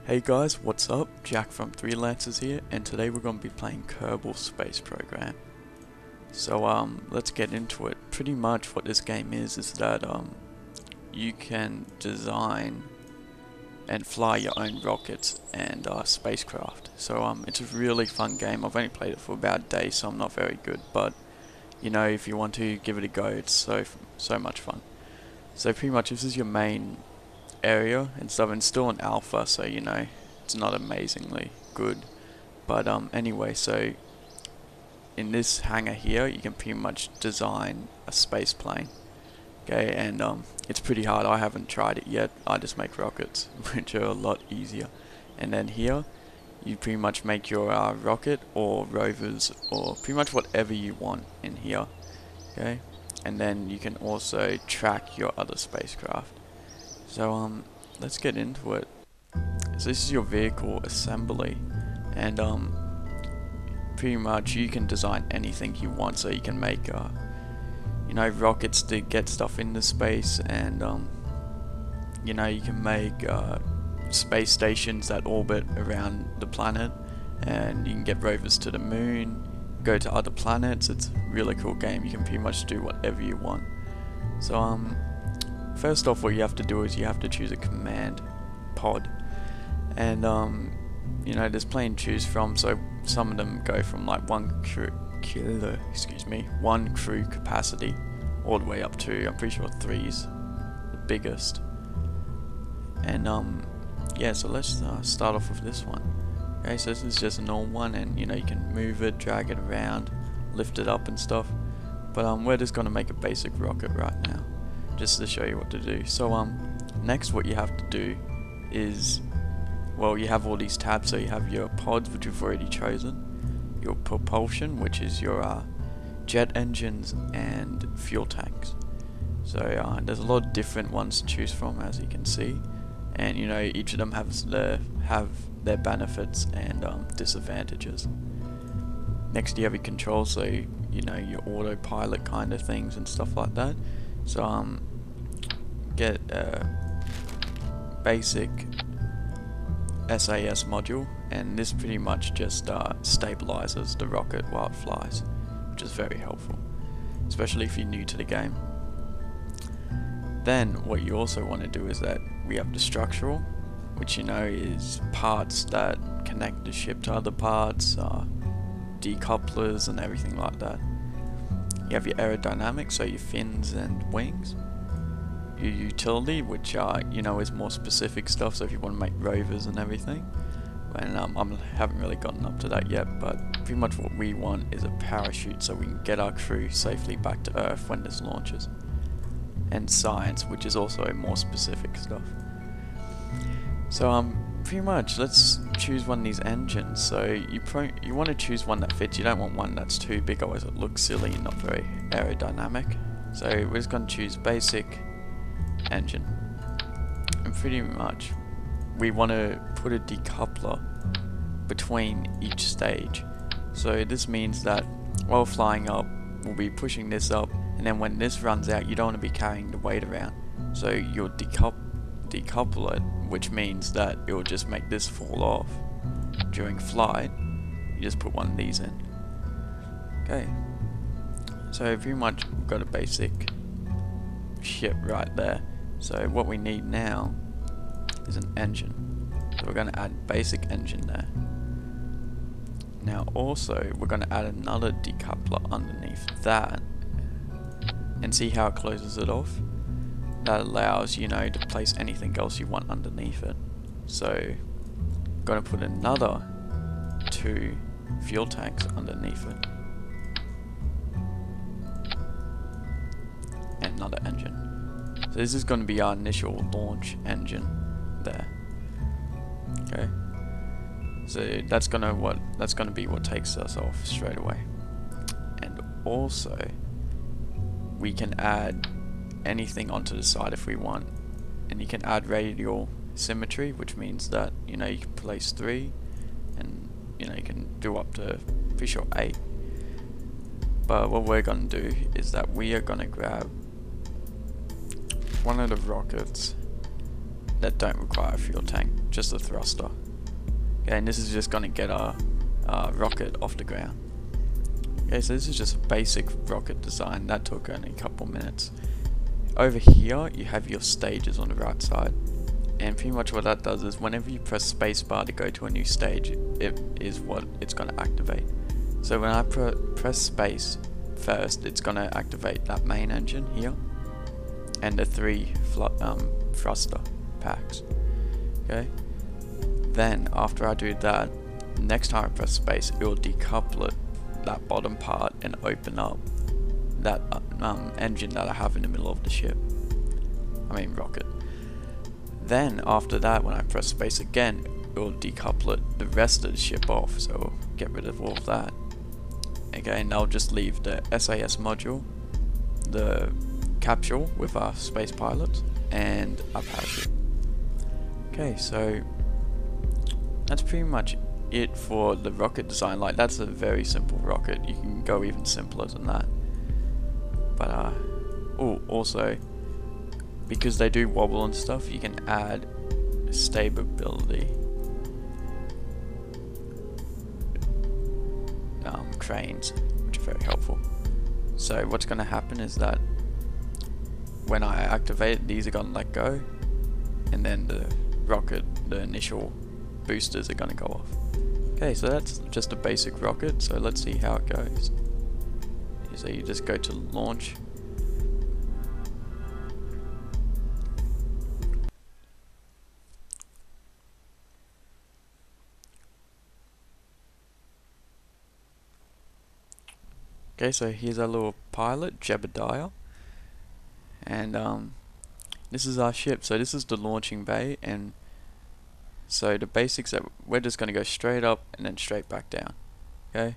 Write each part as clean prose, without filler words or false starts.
Hey guys, what's up? Jack from Three Lances here, and today we're going to be playing Kerbal Space Program. So let's get into it. Pretty much what this game is that you can design and fly your own rockets and spacecraft. So it's a really fun game. I've only played it for about a day, so I'm not very good, but you know, if you want to give it a go, it's so much fun. So pretty much this is your main area and stuff, and still an alpha, so you know it's not amazingly good, but anyway, so in this hangar here you can pretty much design a space plane, okay, and it's pretty hard. I haven't tried it yet. I just make rockets which are a lot easier, and then here you pretty much make your rocket or rovers or pretty much whatever you want in here, okay, and then you can also track your other spacecraft. So let's get into it. So this is your vehicle assembly, and pretty much you can design anything you want. So you can make you know, rockets to get stuff into space, and you know, you can make space stations that orbit around the planet, and you can get rovers to the moon, go to other planets. It's a really cool game. You can pretty much do whatever you want. So first off, what you have to do is you have to choose a command pod, and you know, there's plenty to choose from. So some of them go from like one crew capacity all the way up to, I'm pretty sure 3's the biggest. And yeah, so let's start off with this one. Okay, so this is just a normal one, and you know, you can move it, drag it around, lift it up and stuff. But we're just gonna make a basic rocket right now, just to show you what to do. So next what you have to do is, well, you have all these tabs. So you have your pods, which you've already chosen, your propulsion, which is your jet engines and fuel tanks. So there's a lot of different ones to choose from, as you can see, and you know, each of them have their benefits and disadvantages. Next you have your controls, so you know, your autopilot kind of things and stuff like that. So get a basic SAS module, and this pretty much just stabilizes the rocket while it flies, which is very helpful, especially if you're new to the game. Then what you also want to do is that we have the structural, which you know is parts that connect the ship to other parts, decouplers and everything like that. You have your aerodynamics, so your fins and wings. Your utility, which you know, is more specific stuff, so if you want to make rovers and everything. And I haven't really gotten up to that yet, but pretty much what we want is a parachute, so we can get our crew safely back to Earth when this launches. And science, which is also more specific stuff. So pretty much let's choose one of these engines. So you want to choose one that fits. You don't want one that's too big, otherwise it looks silly and not very aerodynamic. So we're just going to choose basic engine, and pretty much we want to put a decoupler between each stage. So this means that while flying up, we'll be pushing this up, and then when this runs out, you don't want to be carrying the weight around, so you'll decouple it, which means that it will just make this fall off during flight. You just put one of these in. Okay, so pretty much we've got a basic ship right there. So what we need now is an engine, so we're going to add basic engine there. Now also we're going to add another decoupler underneath that, and see how it closes it off. That allows, you know, to place anything else you want underneath it. So I'm going to put another 2 fuel tanks underneath it, and another engine. So this is going to be our initial launch engine there. Okay, so that's gonna be what takes us off straight away. And also we can add anything onto the side if we want, and you can add radial symmetry, which means that, you know, you can place 3, and you know, you can do up to, pretty sure, 8. But what we're gonna do is that we are gonna grab one of the rockets that don't require a fuel tank, just a thruster. Okay, and this is just going to get our rocket off the ground. Okay, so this is just a basic rocket design that took only a couple minutes. Over here you have your stages on the right side, and pretty much what that does is whenever you press spacebar to go to a new stage, it is what it's going to activate. So when I press space first, it's going to activate that main engine here and the 3 thruster packs. Okay, then after I do that, next time I press space, it will decouple it, that bottom part, and open up that engine that I have in the middle of the ship. I mean rocket. Then after that, when I press space again, it will decouple the rest of the ship off, so we'll get rid of all of that. Okay, and I'll just leave the SAS module, the capsule with our space pilots, and our parachute. Okay, so that's pretty much it for the rocket design. Like, that's a very simple rocket. You can go even simpler than that. But oh, also, because they do wobble and stuff, you can add stability cranes, which are very helpful. So what's going to happen is that when I activate it, these are going to let go, and then the rocket, the initial boosters, are going to go off. Okay, so that's just a basic rocket, so let's see how it goes. So you just go to launch. Okay, so here's our little pilot, Jebediah, and this is our ship. So this is the launching bay, and so the basics that we're just going to go straight up and then straight back down. Okay,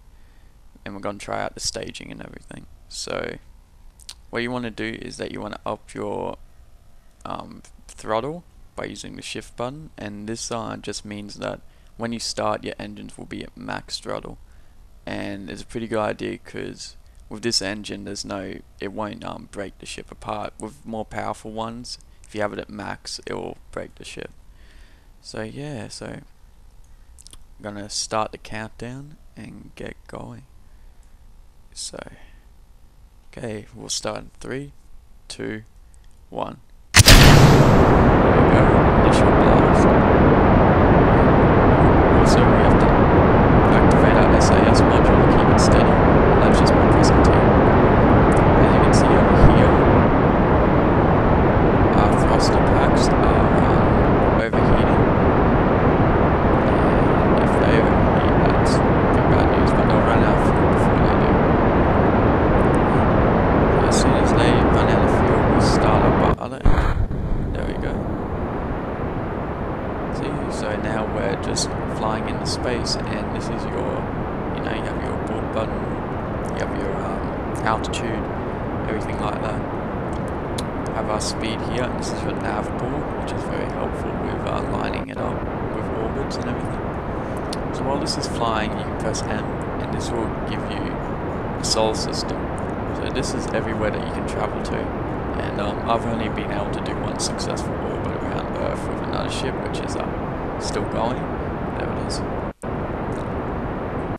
and we're going to try out the staging and everything. So what you want to do is that you want to up your throttle by using the shift button, and this just means that when you start, your engines will be at max throttle. And it's a pretty good idea because with this engine, it won't break the ship apart. With more powerful ones, if you have it at max, it will break the ship. So yeah, so I'm gonna start the countdown and get going. So okay, we'll start in 3, 2, 1. There we go, initial blast. Also, we have to activate our SAS module to keep it steady, and that's just by pressing T. As you can see over here, our thruster packs are overheating, and if they overheat, that's pretty bad news, but they'll run out of fuel before they do. So as soon as they run out of fuel, we'll start up our other engine. There we go. See, so now we're just flying into space, and this is your, you have your abort button, you have your altitude, everything like that. Have our speed here, and this is your nav board, which is very helpful with lining it up with orbits and everything. So while this is flying, you can press M, and this will give you a solar system. So this is everywhere that you can travel to, and I've only been able to do one successful orbit around Earth with another ship, which is still going. There it is.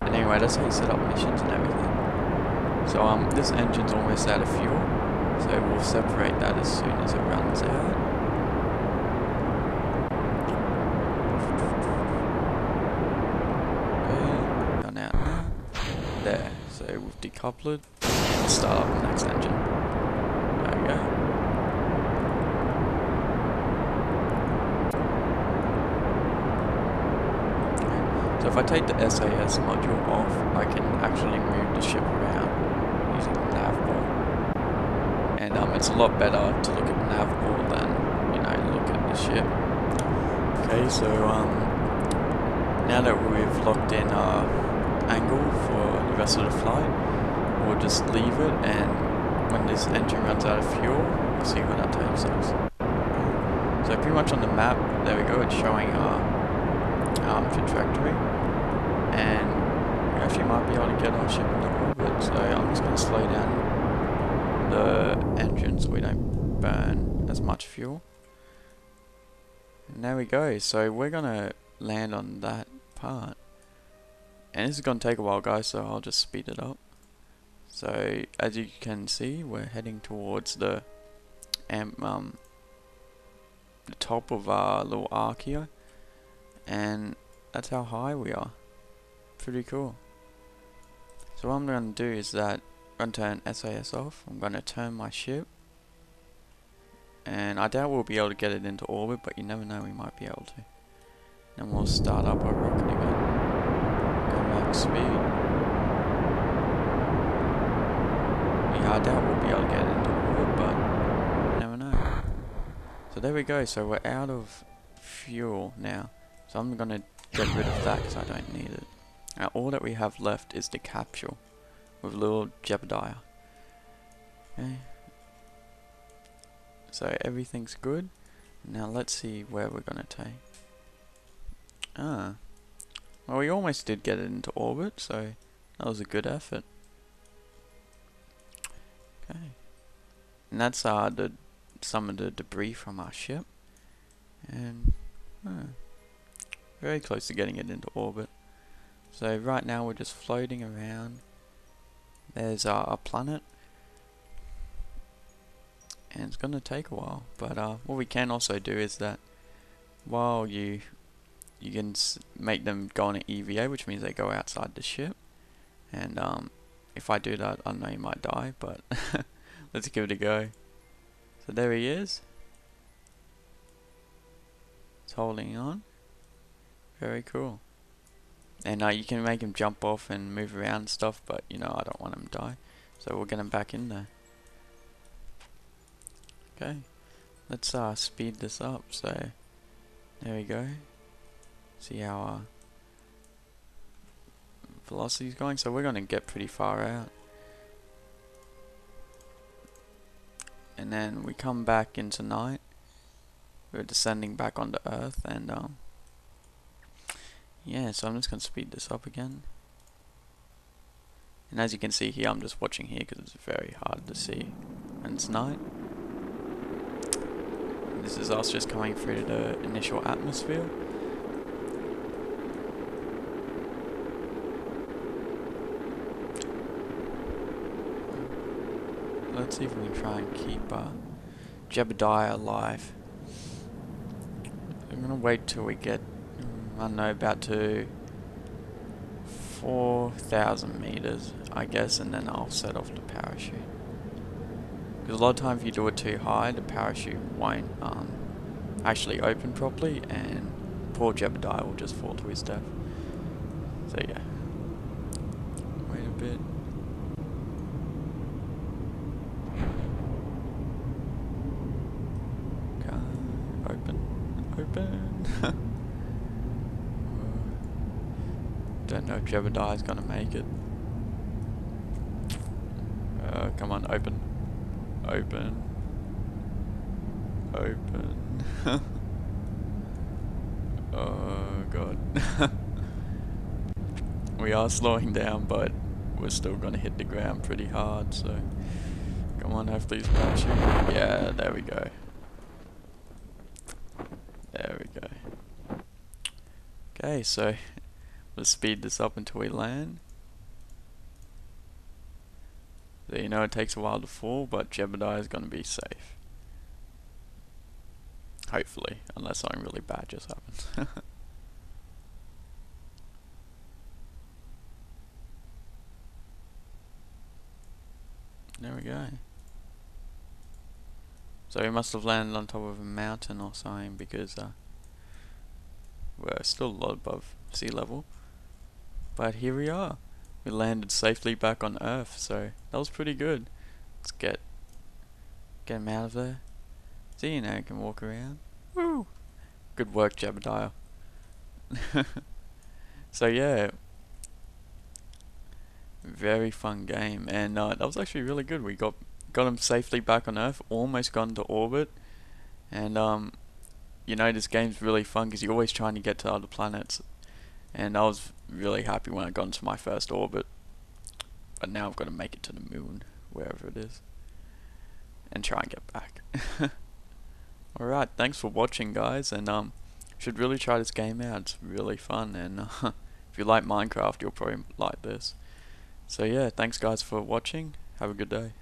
And anyway, that's how you set up missions and everything. So this engine's almost out of fuel, so we'll separate that as soon as it runs out. Okay, run out now. There. So we've decoupled and we'll start up the next engine. There we go. So if I take the SAS module off, I can actually move the ship around using the nav board. And it's a lot better to look at the nav board than, look at the ship. Okay, so now that we've locked in our angle for the rest of the flight, we'll just leave it, and when this engine runs out of fuel, we'll see where that takes us. So pretty much on the map, there we go, it's showing our trajectory, and we actually might be able to get our ship into orbit. So I'm just going to slow down the engine so we don't burn as much fuel. And there we go. So we're gonna land on that part. And this is gonna take a while, guys, so I'll just speed it up. So as you can see, we're heading towards the top of our little arc here, and that's how high we are. Pretty cool. So what I'm going to do is that I'm going to turn SAS off. I'm going to turn my ship, and I doubt we'll be able to get it into orbit, but you never know, we might be able to. Then we'll start up our rocket again. Go max speed. Yeah, I doubt we'll be able to get it into orbit, but you never know. So there we go. So we're out of fuel now. So I'm going to get rid of that because I don't need it. Now all that we have left is the capsule with little Jebediah. Okay. So everything's good. Now let's see where we're going to take. Well, we almost did get it into orbit, so that was a good effort. Okay. And that's some of the debris from our ship. And very close to getting it into orbit. So right now we're just floating around. There's our planet, and it's gonna take a while. But what we can also do is that while you can make them go on an EVA, which means they go outside the ship. And if I do that, I know you might die, but let's give it a go. So there he is. It's holding on. Very cool. And you can make him jump off and move around and stuff, but you know, I don't want him to die. So we'll get him back in there. Okay. Let's speed this up. So there we go. See how our velocity's going. So we're gonna get pretty far out. And then we come back into night. We're descending back onto Earth, and yeah, so I'm just going to speed this up again. And as you can see here, I'm just watching here because it's very hard to see when it's night. This is us just coming through the initial atmosphere. Let's see if we can try and keep Jebediah alive. I'm going to wait till we get, I don't know, about to 4,000 meters, I guess, and then I'll set off the parachute. Because a lot of times if you do it too high, the parachute won't actually open properly, and poor Jebediah will just fall to his death. So yeah, wait a bit. Open. Don't know if Jebediah's gonna make it. Come on, open. Open. Oh god. We are slowing down, but we're still gonna hit the ground pretty hard, so come on, hopefully it's parachute. Yeah, there we go. There we go. Okay, so let's speed this up until we land. So you know it takes a while to fall, but Jebediah is going to be safe. Hopefully, unless something really bad just happens. There we go. So we must have landed on top of a mountain or something, because we're still a lot above sea level. But here we are. We landed safely back on Earth, so that was pretty good. Let's get him out of there. See, you now he can walk around. Woo! Good work, Jebediah. So yeah, very fun game, and that was actually really good. We got him safely back on Earth, almost got into orbit, and you know, this game's really fun because you're always trying to get to other planets, and I was really happy when I got into my first orbit, but now I've got to make it to the moon, wherever it is, and try and get back. Alright, thanks for watching, guys, and should really try this game out. It's really fun, and if you like Minecraft, you'll probably like this. So yeah, thanks guys for watching. Have a good day.